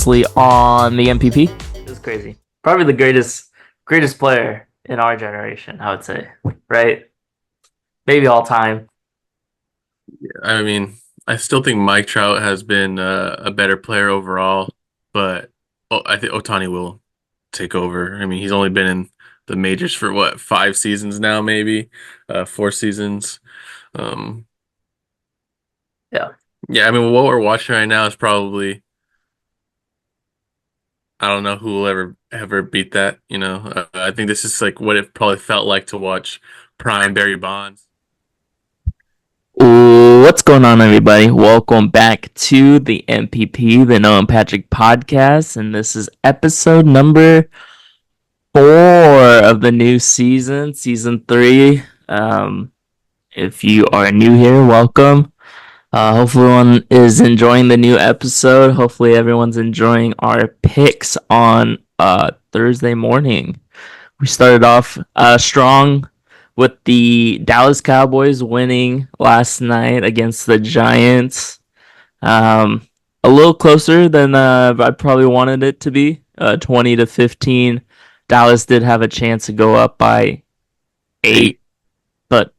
previously on the MPP. It was crazy. Probably the greatest player in our generation, I would say. Right? Maybe all time. I mean, I still think Mike Trout has been a better player overall, but I think Ohtani will take over. I mean, he's only been in the majors for what, 5 seasons now, maybe 4 seasons. Um, Yeah. yeah, I mean, what we're watching right now is probably I don't know who will ever beat that. I think this is like what it probably felt like to watch prime Barry Bonds. What's going on, everybody? Welcome back to the MPP, the Noah and Patrick podcast, and this is episode number 4 of the new season, season 3. If you are new here, welcome. Hopefully everyone is enjoying the new episode. Hopefully everyone's enjoying our picks on Thursday morning. We started off strong with the Dallas Cowboys winning last night against the Giants. A little closer than I probably wanted it to be, 20-15. Dallas did have a chance to go up by 8, but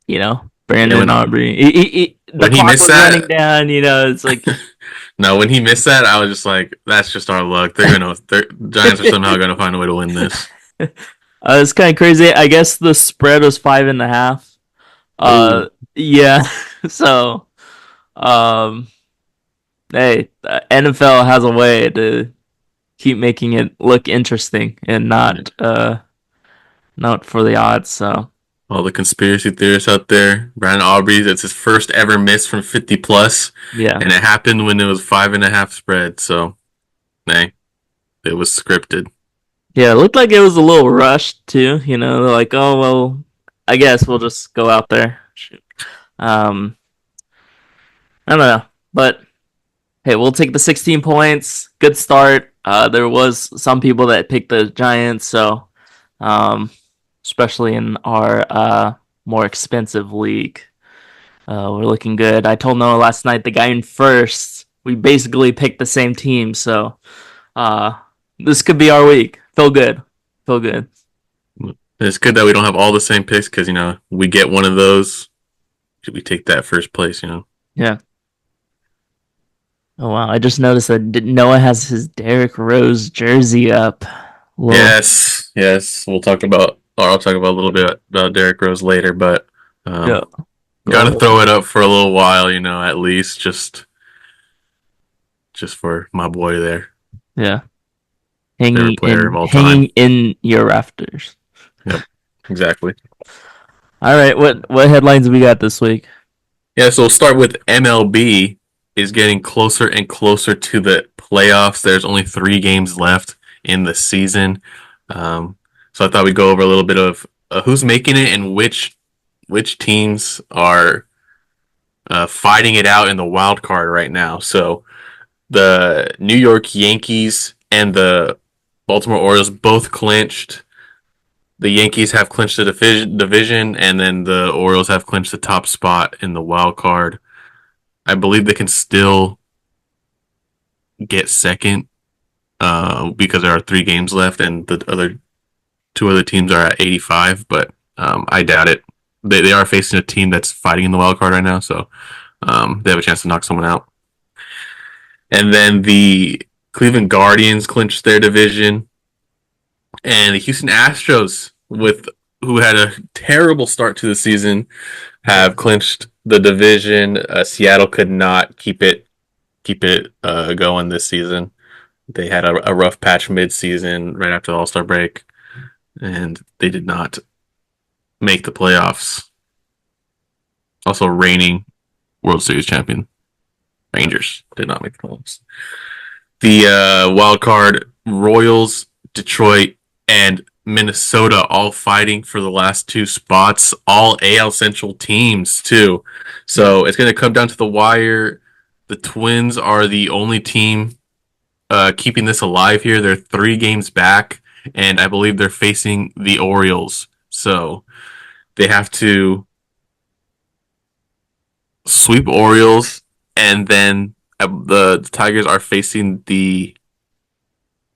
Brandon Aubrey. The When he clock missed was running that, down. It's like no, when he missed that, I was just like, that's just our luck. Giants are somehow gonna find a way to win this. it's kind of crazy. I guess the spread was 5.5. Ooh. Yeah. So, hey, NFL has a way to keep making it look interesting and not for the odds. So. All the conspiracy theorists out there. Brandon Aubrey, it's his first ever miss from 50 plus. Yeah. And it happened when it was 5.5 spread. So, hey, it was scripted. Yeah, it looked like it was a little rushed too. They're like, oh well, I guess we'll just go out there. Shoot. I don't know, but hey, we'll take the 16 points. Good start. There was some people that picked the Giants, so especially in our more expensive league, we're looking good. I told Noah last night the guy in first, we basically picked the same team, so this could be our week. Feel good. It's good that we don't have all the same picks because, we get one of those. We take that first place, Yeah. Oh, wow. I just noticed that Noah has his Derrick Rose jersey up. Whoa. Yes. I'll talk about a little bit about Derrick Rose later, but Yeah. Gotta throw it up for a little while, at least just for my boy there. Yeah. Hanging in your rafters. Yep, exactly. All right, what headlines we got this week? Yeah, so we'll start with MLB is getting closer and closer to the playoffs. There's only 3 games left in the season. So I thought we'd go over a little bit of who's making it and which teams are fighting it out in the wild card right now. So the New York Yankees and the Baltimore Orioles both clinched. The Yankees have clinched the division, and then the Orioles have clinched the top spot in the wild card. I believe they can still get second because there are 3 games left, and the 2 other teams are at 85, but I doubt it. They are facing a team that's fighting in the wild card right now, so they have a chance to knock someone out. And then the Cleveland Guardians clinched their division. And the Houston Astros, who had a terrible start to the season, have clinched the division. Seattle could not keep it going this season. They had a rough patch mid-season right after the All-Star break, and they did not make the playoffs. Also, reigning World Series champion Rangers did not make the playoffs. The wild card Royals, Detroit, and Minnesota all fighting for the last 2 spots. All AL Central teams too. So it's going to come down to the wire. The Twins are the only team keeping this alive here. They're 3 games back, and I believe they're facing the Orioles. So they have to sweep Orioles and then the Tigers are facing the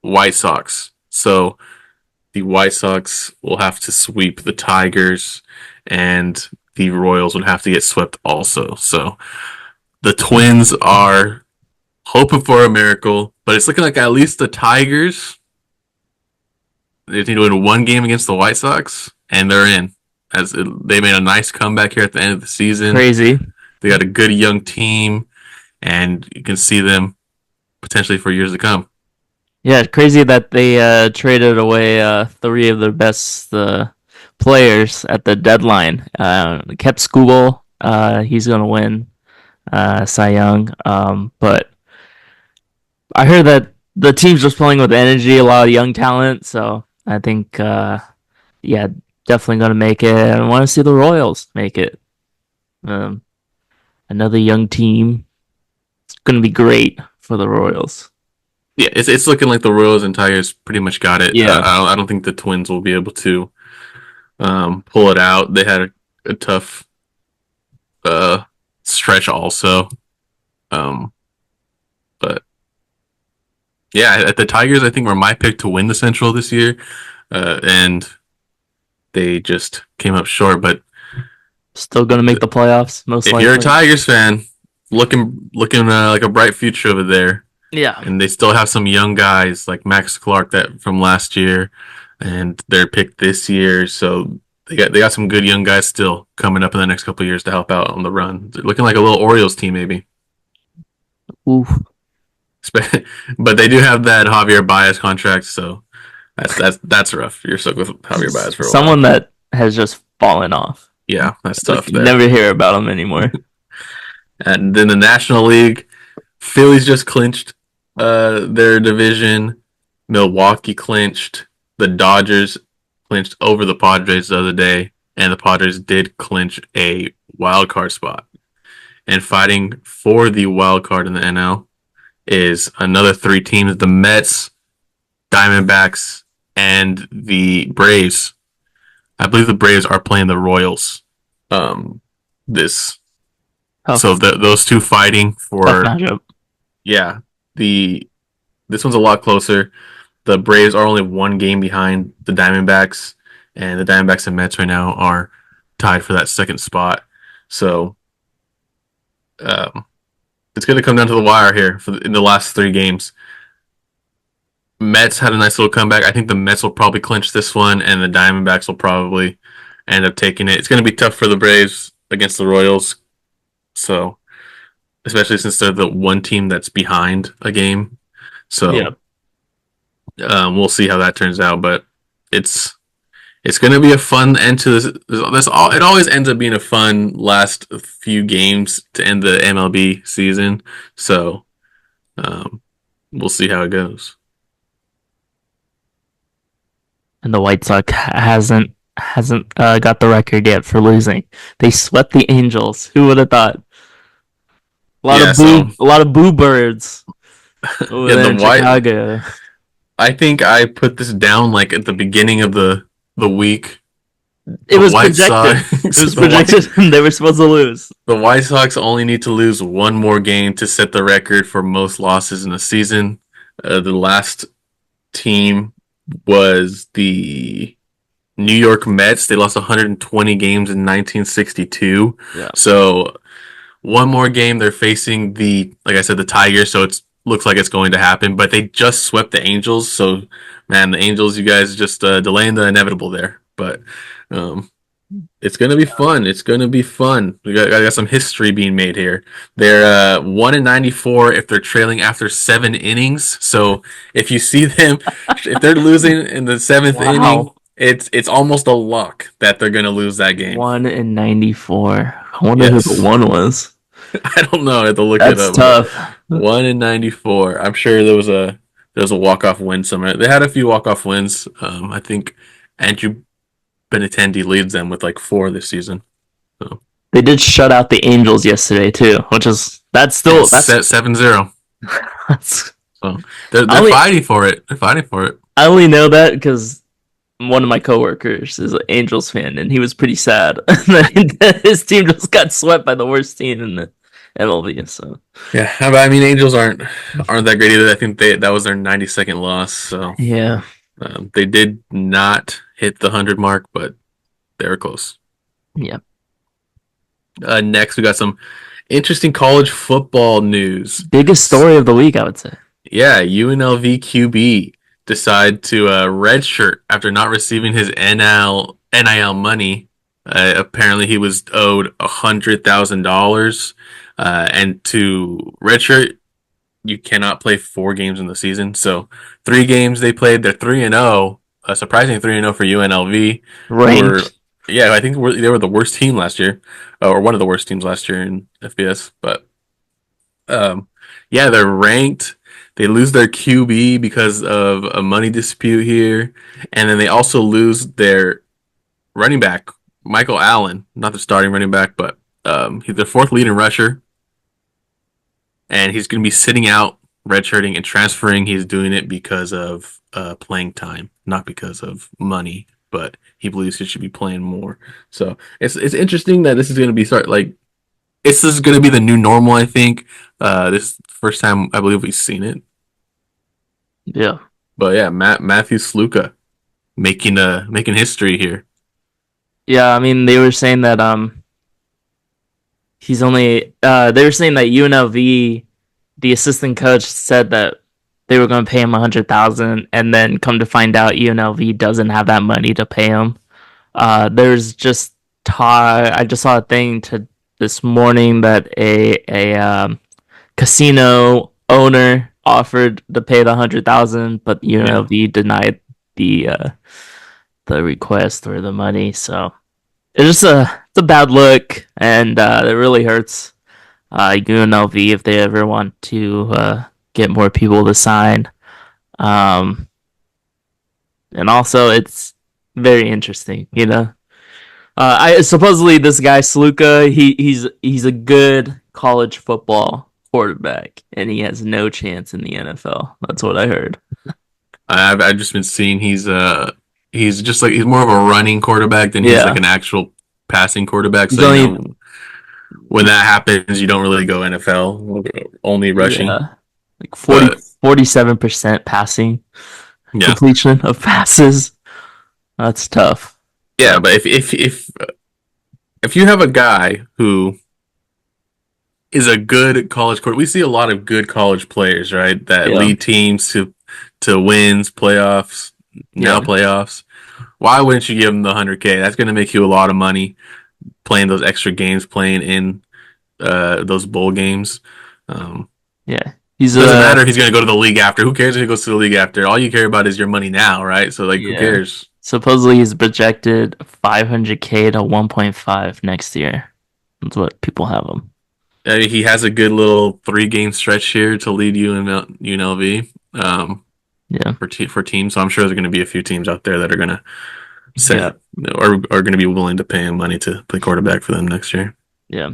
White Sox. So the White Sox will have to sweep the Tigers, and the Royals would have to get swept also. So the Twins are hoping for a miracle, but it's looking like at least the Tigers, they need to win one game against the White Sox, and they're in. They made a nice comeback here at the end of the season. Crazy. They got a good young team, and you can see them potentially for years to come. Yeah, crazy that they traded away 3 of their best players at the deadline. Kept Skubal. He's gonna win Cy Young. But I heard that the team's just playing with energy, a lot of young talent. So I think, yeah, definitely gonna make it. I want to see the Royals make it. Um, Another young team. It's gonna be great for the Royals. Yeah, it's looking like the Royals and Tigers pretty much got it. Yeah. I don't think the Twins will be able to pull it out. They had a tough stretch also. But yeah, at the Tigers, I think were my pick to win the Central this year, and they just came up short. But Still gonna make the playoffs, most if likely. you're a Tigers fan, looking like a bright future over there. Yeah. And they still have some young guys like Max Clark that from last year, and their pick this year. So they got some good young guys still coming up in the next couple of years to help out on the run. They're looking like a little Orioles team maybe. Oof. But they do have that Javier Baez contract, so that's rough. You're stuck with Javier Baez for a while. Someone that has just fallen off. Yeah, that's tough. You never hear about him anymore. And then the National League, Phillies just clinched their division. Milwaukee clinched. The Dodgers clinched over the Padres the other day, and the Padres did clinch a wild card spot. And fighting for the wild card in the NL is another 3 teams: the Mets, Diamondbacks, and the Braves. I believe the Braves are playing the Royals. This so those two fighting for yeah. This one's a lot closer. The Braves are only 1 game behind the Diamondbacks, and the Diamondbacks and Mets right now are tied for that second spot. So it's going to come down to the wire here in the last 3 games. Mets had a nice little comeback. I think the Mets will probably clinch this one, and the Diamondbacks will probably end up taking it. It's going to be tough for the Braves against the Royals. So, especially since they're the one team that's behind a game. So, we'll see how that turns out. But it's going to be a fun end to this. It always ends up being a fun last few games to end the MLB season. So, we'll see how it goes. And the White Sox hasn't got the record yet for losing. They swept the Angels. Who would have thought? A lot of boo birds over there in Chicago. I think I put this down like at the beginning of the week. It was projected. They were supposed to lose. The White Sox only need to lose 1 more game to set the record for most losses in a season. The last team was the New York Mets. They lost 120 games in 1962. Yeah. So 1 more game, they're facing like I said, the Tigers. So it looks like it's going to happen. But they just swept the Angels. So, man, the Angels, you guys just delaying the inevitable there. But it's going to be fun. It's going to be fun. We got some history being made here. They're 1-94 if they're trailing after 7 innings. So if you see them, if they're losing in the 7th inning, it's almost a lock that they're going to lose that game. 1-94. I wonder who the 1 was. I don't know. I have to look it up. That's tough. 1-94. I'm sure there was a walk-off win somewhere. They had a few walk-off wins. I think Andrew Benintendi leads them with like 4 this season. So. They did shut out the Angels yesterday too, that's 7-0. So they're fighting for it. They're fighting for it. I only know that because one of my coworkers is an Angels fan, and he was pretty sad that his team just got swept by the worst team MLB. So Yeah, but I mean, Angels aren't that great either. I think that was their 92nd loss. So yeah, they did not hit the 100 mark, but they were close. yeah. Next, we got some interesting college football news. Biggest story of the week, I would say. Yeah, UNLV QB decide to redshirt after not receiving his NIL money. Apparently, he was owed $100,000, and to redshirt, you cannot play 4 games in the season. So 3 games they played. They're 3-0, a surprising 3-0 for UNLV, who were Ranked. yeah, I think they were the worst team last year, or one of the worst teams last year in FBS. But yeah, they're ranked. They lose their QB because of a money dispute here, and then they also lose their running back, Michael Allen, not the starting running back, but he's their 4th leading rusher, and he's going to be sitting out, redshirting, and transferring. He's doing it because of playing time, not because of money, but he believes he should be playing more. So it's interesting that this is going to be this is going to be the new normal. I think this is the first time I believe we've seen it. Yeah. But yeah, Matthew Sluka making history here. Yeah, I mean they were saying that he's only they were saying that UNLV, the assistant coach said that they were going to pay him 100,000, and then come to find out UNLV doesn't have that money to pay him. There's just I just saw a thing this morning that a casino owner offered to pay the 100,000, but UNLV denied the request or the money. So it's a bad look, and it really hurts UNLV if they ever want to get more people to sign. And also, it's very interesting, you know. I supposedly this guy Sluka, he's a good college football quarterback, and he has no chance in the NFL. That's what I heard. I've just been seeing he's just like he's more of a running quarterback than he's like an actual passing quarterback. So when that happens, you don't really go NFL, only rushing. Yeah, like 47% passing completion of passes. That's tough. Yeah, but if you have a guy who is a good college quarterback, we see a lot of good college players, right? That lead teams to wins, playoffs, now playoffs. Why wouldn't you give him the 100K? That's going to make you a lot of money playing those extra games, playing in those bowl games. Yeah. It doesn't matter if he's going to go to the league after. Who cares if he goes to the league after? All you care about is your money now, right? So, who cares? Supposedly, he's projected 500K to 1.5 next year. That's what people have him. He has a good little 3-game stretch here to lead UNLV. For teams. So I'm sure there's going to be a few teams out there that are going to are going to be willing to pay him money to play quarterback for them next year. Yeah.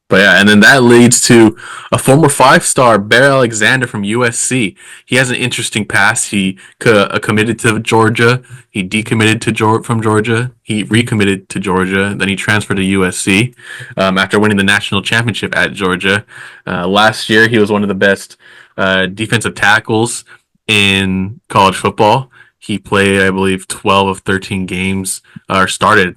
But yeah, and then that leads to a former 5-star, Bear Alexander from USC. He has an interesting past. He committed to Georgia. He decommitted from Georgia. He recommitted to Georgia. Then he transferred to USC after winning the national championship at Georgia. Last year, he was one of the best defensive tackles in college football. He played, I believe, 12 of 13 games, or started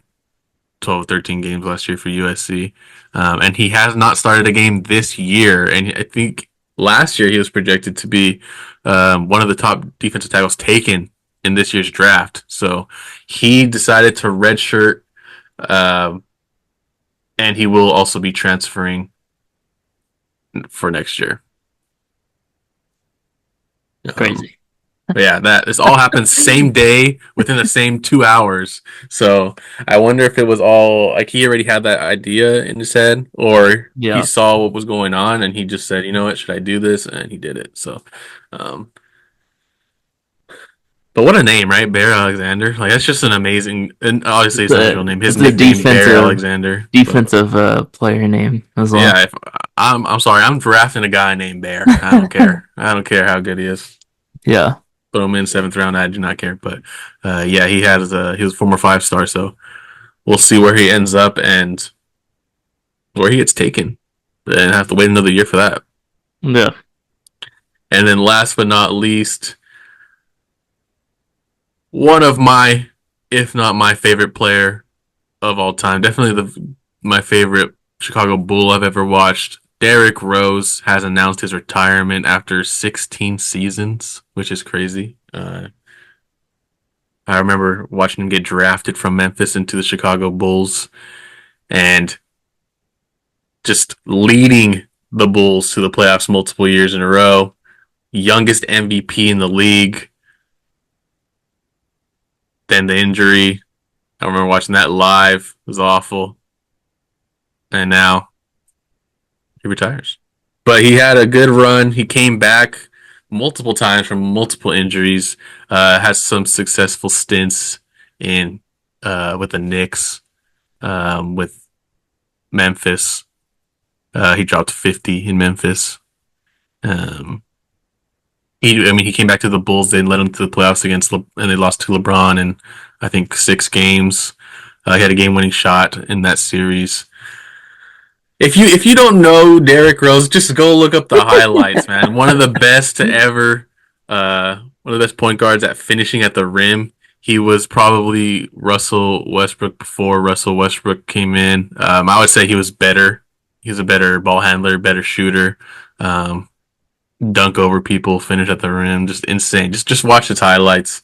12 of 13 games last year for USC. And he has not started a game this year. And I think last year he was projected to be one of the top defensive tackles taken in this year's draft. So he decided to redshirt, and he will also be transferring for next year. Crazy. Yeah, this all happened same day within the same 2 hours. So I wonder if it was all like he already had that idea in his head, or he saw what was going on and he just said, you know what, should I do this? And he did it. So, but what a name, right? Bear Alexander. Like that's just an amazing, and obviously it's not his real name. His nickname, Bear Alexander. Defensive player name as well. Yeah, I'm sorry, I'm drafting a guy named Bear. I don't care. I don't care how good he is. Yeah. Throw him in 7th round. I do not care, but he was a former 5-star, so we'll see where he ends up. And or he gets taken, and have to wait another year for that. Yeah. And then last but not least, one of my, if not my favorite player of all time, definitely my favorite Chicago Bull I've ever watched. Derrick Rose has announced his retirement after 16 seasons, which is crazy. I remember watching him get drafted from Memphis into the Chicago Bulls and just leading the Bulls to the playoffs multiple years in a row. Youngest MVP in the league. Then the injury. I remember watching that live. It was awful. And now he retires. But he had a good run. He came back multiple times from multiple injuries. Has some successful stints in with the Knicks, with Memphis. He dropped 50 in Memphis. He came back to the Bulls. They led him to the playoffs and they lost to LeBron in I think 6 games. He had a game-winning shot in that series. If you don't know Derrick Rose, just go look up the highlights, man. One of the best to ever, one of the best point guards at finishing at the rim. He was probably Russell Westbrook before Russell Westbrook came in. I would say he was better. He was a better ball handler, better shooter. Dunk over people, finish at the rim, just insane. Just watch his highlights.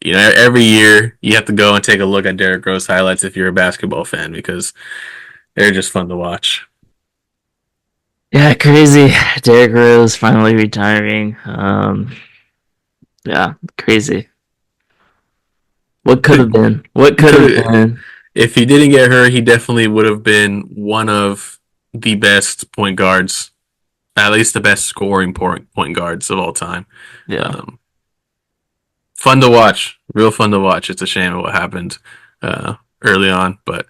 You know, every year you have to go and take a look at Derrick Rose highlights if you're a basketball fan because they're just fun to watch. Yeah, crazy. Derrick Rose finally retiring. Yeah, crazy. What could have been? What could have been? If he didn't get hurt, he definitely would have been one of the best point guards, at least the best scoring point guards of all time. Yeah. Fun to watch, real fun to watch. It's a shame what happened early on, but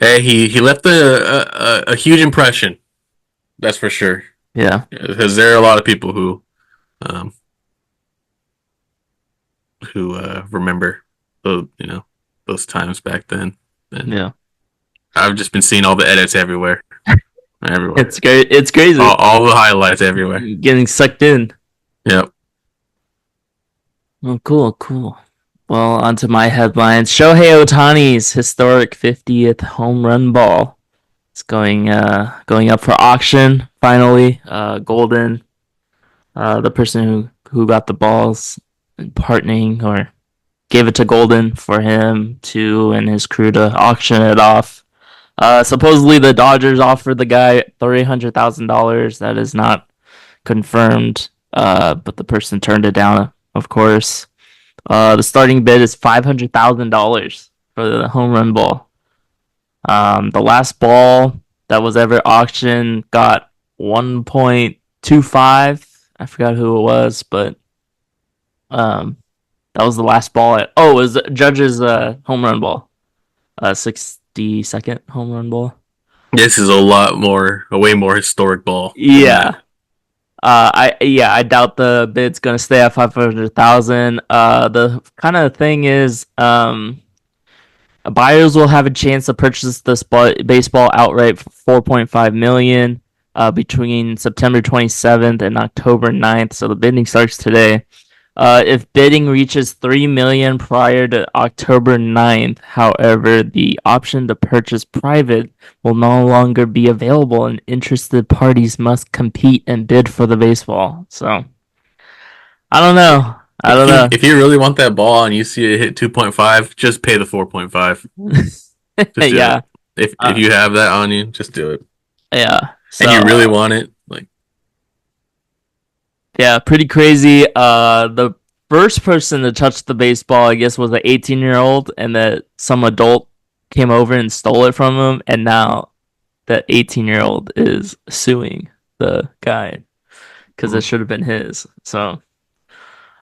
hey, he left a huge impression. That's for sure. Yeah. Because there are a lot of people who remember those times back then. And Yeah. I've just been seeing all the edits everywhere. It's great. It's crazy. All the highlights everywhere. Getting sucked in. Yep. Oh, cool. Well, onto my headlines. Shohei Ohtani's historic 50th home run ball. It's going up for auction finally. Golden, the person who got the balls, partnering or gave it to Golden for him and his crew to auction it off. Supposedly the Dodgers offered the guy $300,000. That is not confirmed, but the person turned it down, of course. The starting bid is $500,000 for the home run ball. The last ball that was ever auctioned got 1.25. I forgot who it was, but that was the last ball. It was Judge's home run ball. 62nd home run ball. This is a way more historic ball. Yeah. I doubt the bid's gonna stay at 500,000. The kind of thing is, buyers will have a chance to purchase this baseball outright for 4.5 million between September 27th and October 9th. So the bidding starts today. If bidding reaches 3 million prior to October 9th, however, the option to purchase private will no longer be available and interested parties must compete and bid for the baseball. So, I don't know. If you really want that ball and you see it hit 2.5, just pay the 4.5. Yeah. If you have that on you, just do it. Yeah. So, and you really want it, yeah, pretty crazy. The first person to touch the baseball, I guess, was an 18-year-old, and that some adult came over and stole it from him, and now that 18-year-old is suing the guy because it should have been his. So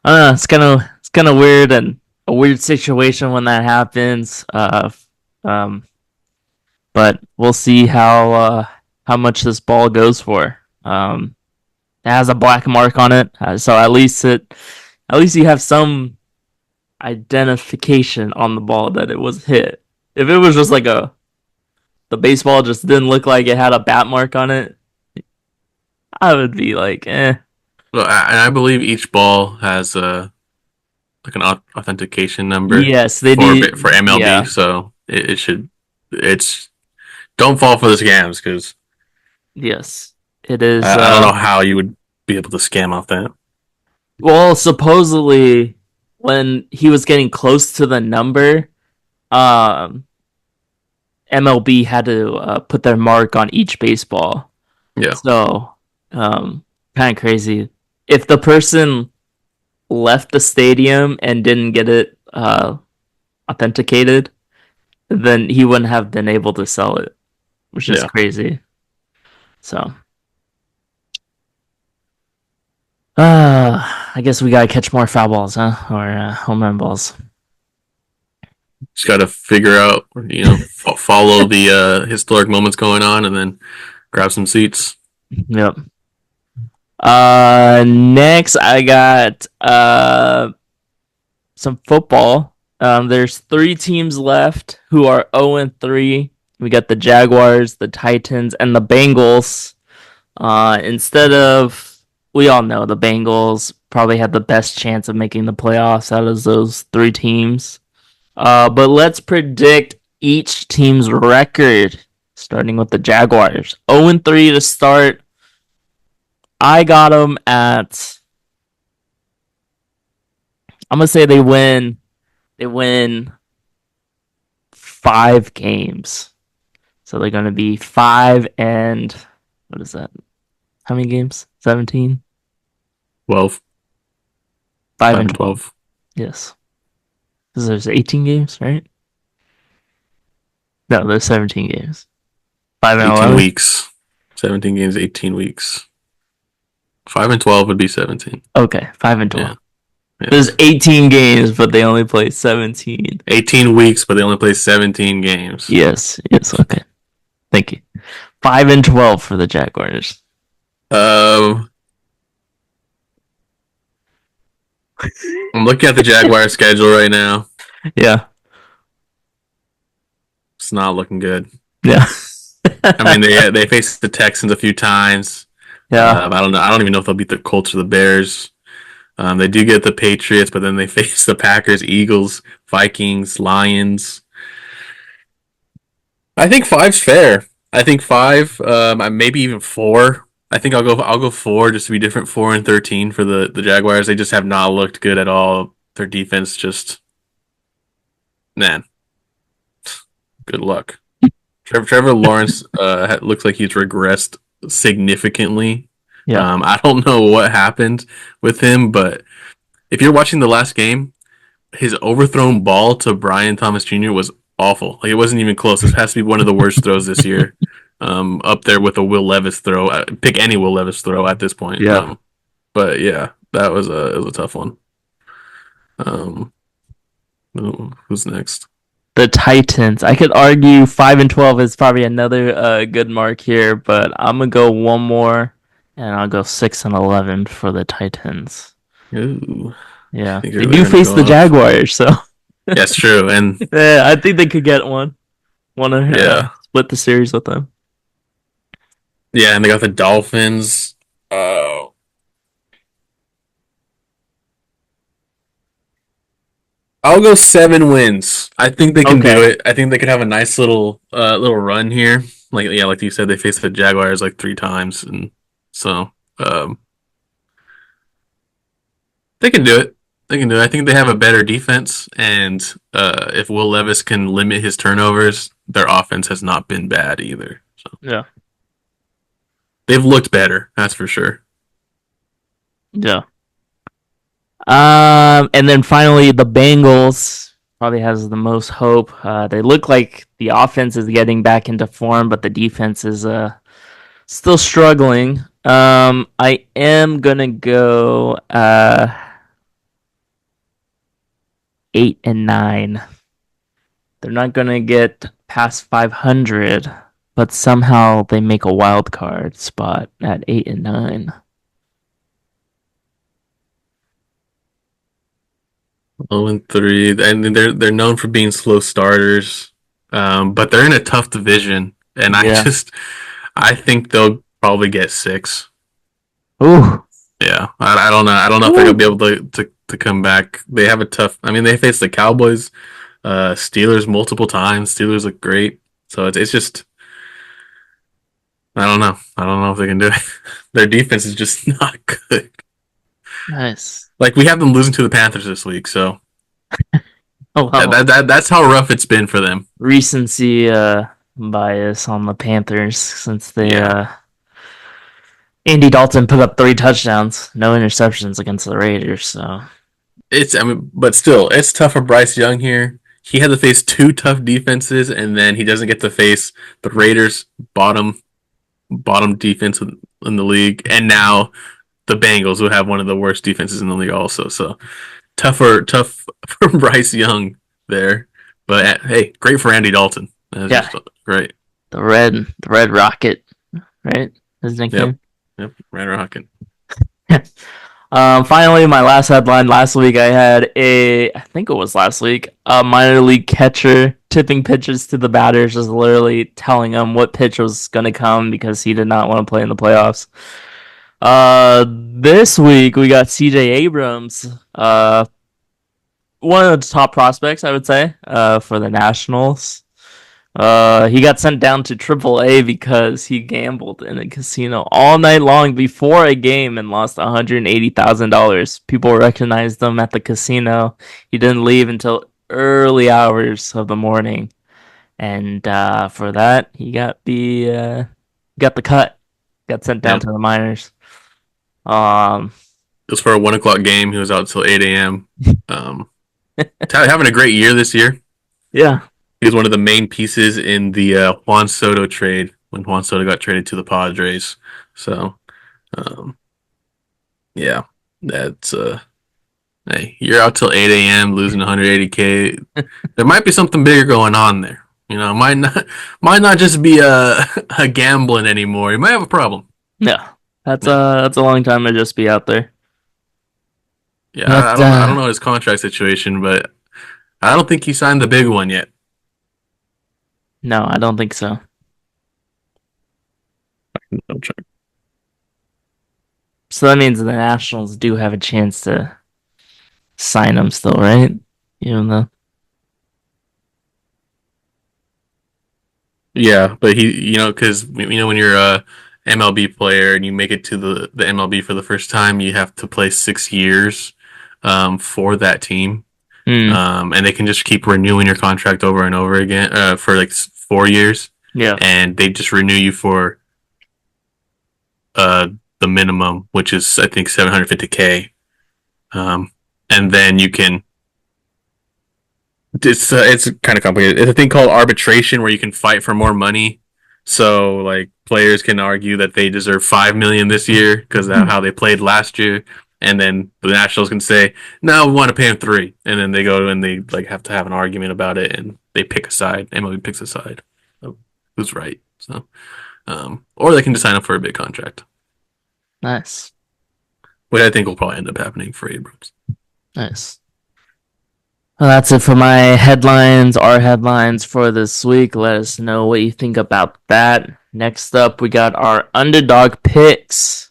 I don't know. It's kind of weird and a weird situation when that happens. But we'll see how much this ball goes for. It has a black mark on it, so at least you have some identification on the ball that it was hit. If it was just like a the baseball just didn't look like it had a bat mark on it, I would be like, eh. Well, I believe each ball has like an authentication number Yes, they for did. MLB, Yeah. so it should. It's don't fall for the scams because Yes. It is. I don't know how you would be able to scam off that. Well, supposedly, when he was getting close to the number, um, MLB had to put their mark on each baseball. Yeah, So, kind of crazy. If the person left the stadium and didn't get it authenticated, then he wouldn't have been able to sell it, which is yeah. crazy. So, I guess we gotta catch more foul balls, huh? Or home run balls. Just got to figure out, follow the historic moments going on, and then grab some seats. Yep. Next I got some football. There's 3 teams left who are 0-3. We got the Jaguars, the Titans, and the Bengals. Instead of, we all know the Bengals probably had the best chance of making the playoffs out of those 3 teams. But let's predict each team's record, starting with the Jaguars. 0-3 to start. I got them at. I'm gonna say they win. They win 5 games. So they're gonna be 5 and what is that? How many games? 17. 12, 5 5 and and 12. 12. Yes. Because there's 18 games, right? No, there's 17 games. 5 and 18 11. weeks. 17 games, 18 weeks. 5 and 12 would be 17. Okay, 5 and 12. Yeah. Yes. There's 18 games, but they only play 17. 18 weeks, but they only play 17 games. Yes. Okay. Thank you. 5 and 12 for the Jaguars. I'm looking at the Jaguar schedule right now. Yeah. It's not looking good. Yeah. I mean, they faced the Texans a few times. Yeah. I don't know. I don't even know if they'll beat the Colts or the Bears. They do get the Patriots, but then they face the Packers, Eagles, Vikings, Lions. I think 5's fair. I think 5, maybe even 4. I think I'll go 4 just to be different. 4-13 for the Jaguars. They just have not looked good at all. Their defense just, man, good luck. Trevor Lawrence looks like he's regressed significantly. Yeah. I don't know what happened with him, but if you're watching the last game, his overthrown ball to Brian Thomas Jr. was awful. Like, it wasn't even close. This has to be one of the worst throws this year. Up there with a Will Levis throw. Pick any Will Levis throw at this point. Yeah. But yeah, it was a tough one. Who's next? The Titans. I could argue 5 and 12 is probably another good mark here, but I'm gonna go one more, and I'll go 6 and 11 for the Titans. Ooh, Yeah, think they you're do gonna face go the up. Jaguars, so That's true, and yeah, I think they could get one. Want to yeah, split the series with them? yeah, and they got the Dolphins. Oh, I'll go 7 wins. I think they can do Okay. it. I think they could have a nice little run here. Like you said, they faced the Jaguars like 3 times, and so they can do it. They can do it. I think they have a better defense, and if Will Levis can limit his turnovers, their offense has not been bad either. So Yeah. they've looked better, that's for sure. Yeah. And then finally the Bengals probably has the most hope. They look like the offense is getting back into form, but the defense is still struggling. I am gonna go 8 and 9. They're not gonna get past 500, but somehow they make a wild card spot at 8 and 9. 0-3, and they're known for being slow starters, but they're in a tough division. and Yeah. I think they'll probably get 6. Ooh. Yeah, I don't know. I don't know if they're gonna be able to come back. They have a tough. I mean, they faced the Cowboys, Steelers multiple times. Steelers look great, so it's just I don't know. I don't know if they can do it. Their defense is just not good. Nice. Like we have them losing to the Panthers this week, so Oh, well. that's how rough it's been for them. Recency bias on the Panthers since they Yeah, Andy Dalton put up 3 touchdowns, no interceptions against the Raiders. So I mean, but still, it's tough for Bryce Young here. He had to face 2 tough defenses, and then he doesn't get to face the Raiders, bottom defense in the league, and now the Bengals, who have one of the worst defenses in the league, also. So tough for Bryce Young there. But hey, great for Andy Dalton. That's yeah, just great. the Red Rocket, right? His Yep, nickname. yep, Red Rockin'. Finally, my last headline. Last week, I think it was last week, a minor league catcher tipping pitches to the batters, just literally telling them what pitch was going to come because he did not want to play in the playoffs. This week we got CJ Abrams, one of the top prospects, I would say, for the Nationals. He got sent down to AAA because he gambled in a casino all night long before a game and lost $180,000. People recognized him at the casino. He didn't leave until early hours of the morning, and for that, he got the cut. Got sent down Yep. to the minors. Um, It was for a 1 o'clock game. He was out till 8 a.m. Having a great year this year. yeah, He was one of the main pieces in the Juan Soto trade when Juan Soto got traded to the Padres. So, um, yeah, that's hey, you're out till 8 a.m. losing 180K. There might be something bigger going on there. You know, might not just be a gambling anymore. You might have a problem. yeah. That's Yeah. that's a long time to just be out there. Yeah, But I don't know his contract situation, but I don't think he signed the big one yet. no, I don't think so. I'll check. So that means the Nationals do have a chance to sign him still, right? Even though, Yeah, but because when you're a MLB player and you make it to the MLB for the first time, you have to play 6 years for that team, hmm, and they can just keep renewing your contract over and over again for like 4 years, yeah, and they just renew you for uh, the minimum, which is I think 750K, and then you can. It's kind of complicated. It's a thing called arbitration where you can fight for more money. So like players can argue that they deserve 5 million this year because of how they played last year, and then the Nationals can say, "No, we want to pay them 3," and then they go and they like have to have an argument about it, and they pick a side. MLB picks a side of who's right. So, or they can just sign up for a big contract, nice, which I think will probably end up happening for Abrams. nice. Well, that's it for my headlines. Our headlines for this week. Let us know what you think about that. Next up, we got our underdog picks.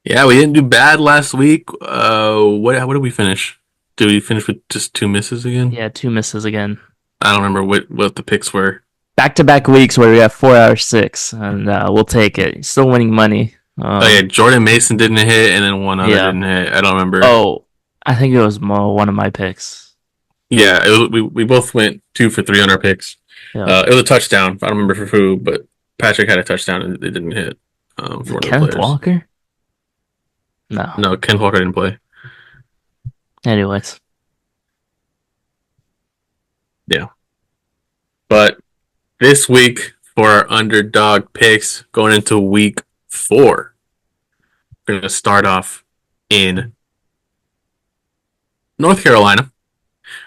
Yeah, we didn't do bad last week. What did we finish? Did we finish with just 2 misses again? Yeah, 2 misses again. I don't remember what the picks were. Back-to-back weeks where we have 4 out of 6, and we'll take it. Still winning money. Oh yeah, Jordan Mason didn't hit, and then one other Yeah. didn't hit. I don't remember. Oh, I think it was one of my picks. Yeah, we both went 2 for 3 on our picks. Yeah. It was a touchdown. I don't remember for who, but Patrick had a touchdown and it didn't hit. For one of the Kenneth players. Walker? No. No, Ken Walker didn't play. Anyways. Yeah, but this week for our underdog picks going into week 4, we're gonna start off in North Carolina.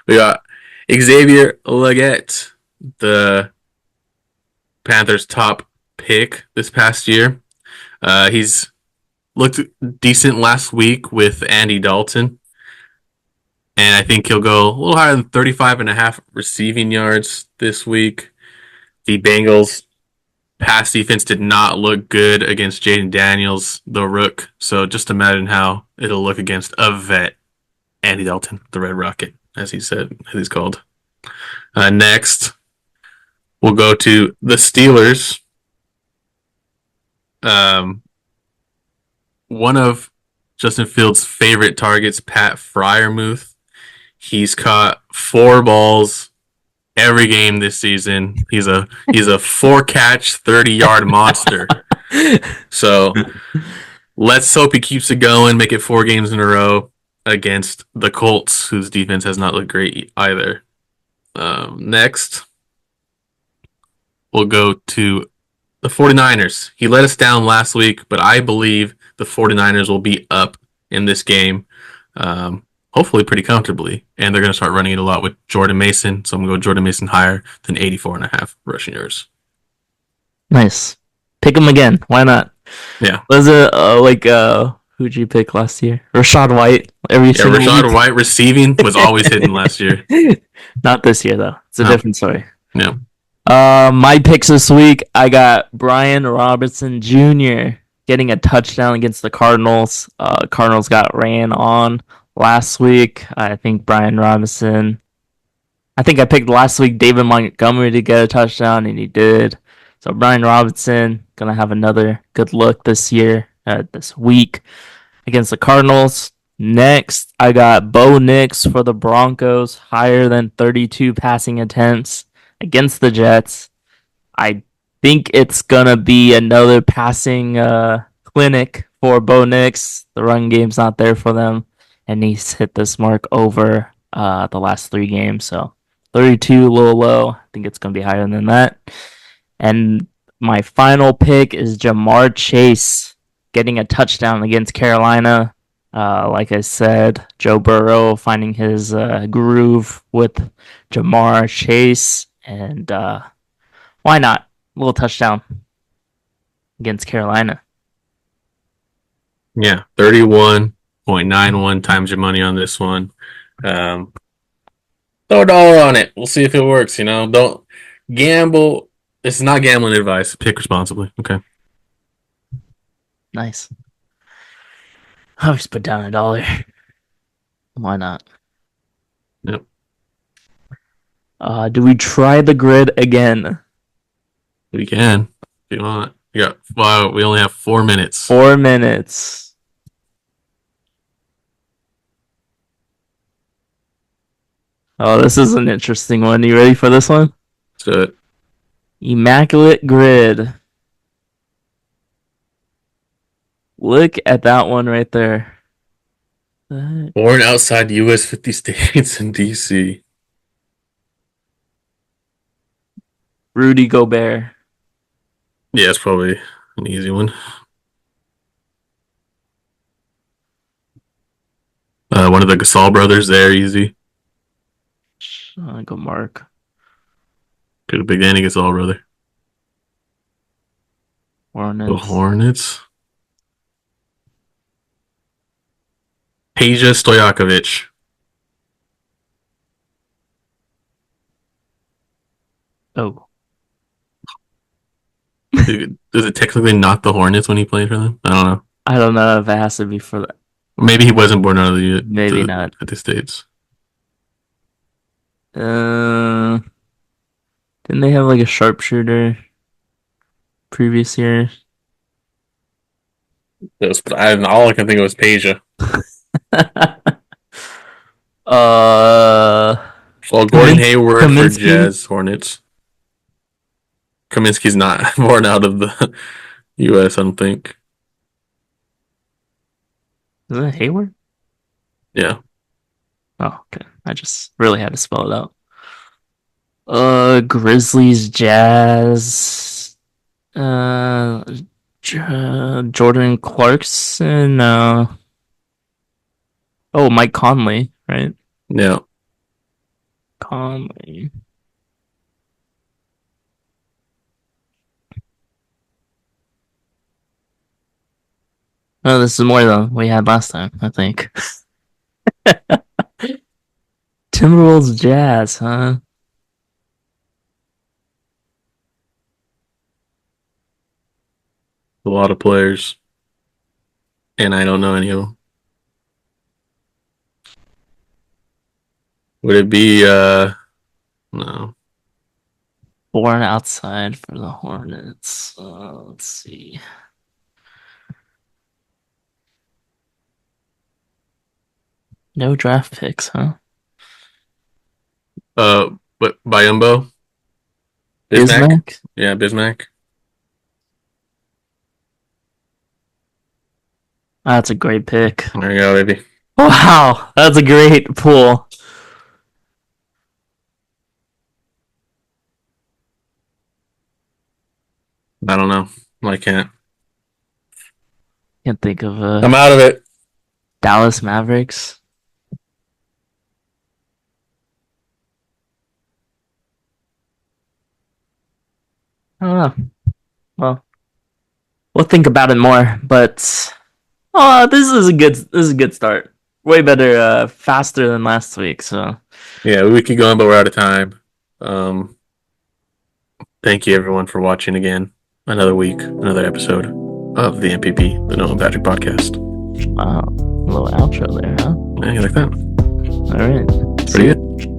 We got Xavier Legette, the Panthers' top pick this past year. He's looked decent last week with Andy Dalton, and I think he'll go a little higher than 35.5 receiving yards this week. The Bengals pass defense did not look good against Jaden Daniels, the rook. So just imagine how it'll look against a vet, Andy Dalton, the Red Rocket, as he said, as he's called. Next, we'll go to the Steelers. One of Justin Fields' favorite targets, Pat Fryermuth. He's caught 4 balls every game this season. He's a 4-catch, 30-yard monster. So let's hope he keeps it going, make it 4 games in a row against the Colts, whose defense has not looked great either. Next, we'll go to the 49ers. He let us down last week, but I believe the 49ers will be up in this game, hopefully pretty comfortably. And they're going to start running it a lot with Jordan Mason. So I'm going to go Jordan Mason higher than 84.5 rushing yards. Nice. Pick him again. Why not? Yeah. Was it who'd you pick last year? Rashad White. Rashad White receiving was always hitting last year. Not this year, though. It's a different story. Yeah. My picks this week, I got Brian Robinson Jr. getting a touchdown against the Cardinals. Cardinals got ran on last week. I think Brian Robinson. I think I picked last week David Montgomery to get a touchdown, and he did. So Brian Robinson gonna have another good look this week against the Cardinals. Next, I got Bo Nix for the Broncos, higher than 32 passing attempts against the Jets. I think it's gonna be another passing clinic for Bo Nix. The run game's not there for them, and he's hit this mark over the last 3 games. So 32, a little low. I think it's gonna be higher than that. And my final pick is Jamar Chase getting a touchdown against Carolina. Like I said, Joe Burrow finding his groove with Jamar Chase. And why not? A little touchdown against Carolina. Yeah, 31.91 times your money on this one. Throw a dollar on it. We'll see if it works, Don't gamble. This is not gambling advice. Pick responsibly. Okay. Nice. I always put down $1. Why not? Yep. Do we try the grid again? We can. If you want. Wow, we only have 4 minutes. 4 minutes. Oh, this is an interesting one. You ready for this one? Let's do it. Immaculate Grid. Look at that one right there. Born outside U.S. 50 states in D.C. Rudy Gobert. Yeah, it's probably an easy one. One of the Gasol brothers there, easy. Go Mark. Could have been Danny Gasol brother. Hornets. The Hornets. Peja Stojakovic. Oh. Is it technically not the Hornets when he played for them? I don't know. I don't know if it has to be for that. Maybe he wasn't born out of the Maybe not. At the States. Didn't they have like a sharpshooter previous year? All I can think of was Peja. Well, Gordon Hayward for Jazz Hornets. Kaminsky's not born out of the U.S., I don't think. Is it Hayward? Yeah. Oh, okay. I just really had to spell it out. Grizzlies, Jazz, Jordan Clarkson, Mike Conley, right? Yeah. Conley. Oh, this is more than we had last time, I think. Timberwolves, Jazz, huh? a lot of players, and I don't know any of them. Would it be no? Born outside for the Hornets. Let's see. No draft picks, huh? But Bayumbo? Bismack? Yeah, Bismack. That's a great pick. There you go, baby. Wow, that's a great pull. I don't know. I can't. Can't think of I'm out of it. Dallas Mavericks. I don't know. Well, we'll think about it more. But this is a good start. Way better, faster than last week. So Yeah, we keep going, but we're out of time. Thank you everyone for watching again. Another week, another episode of the MPP, the Noah and Patrick podcast. wow, a little outro there, huh? Yeah, you like that? All right, Pretty good.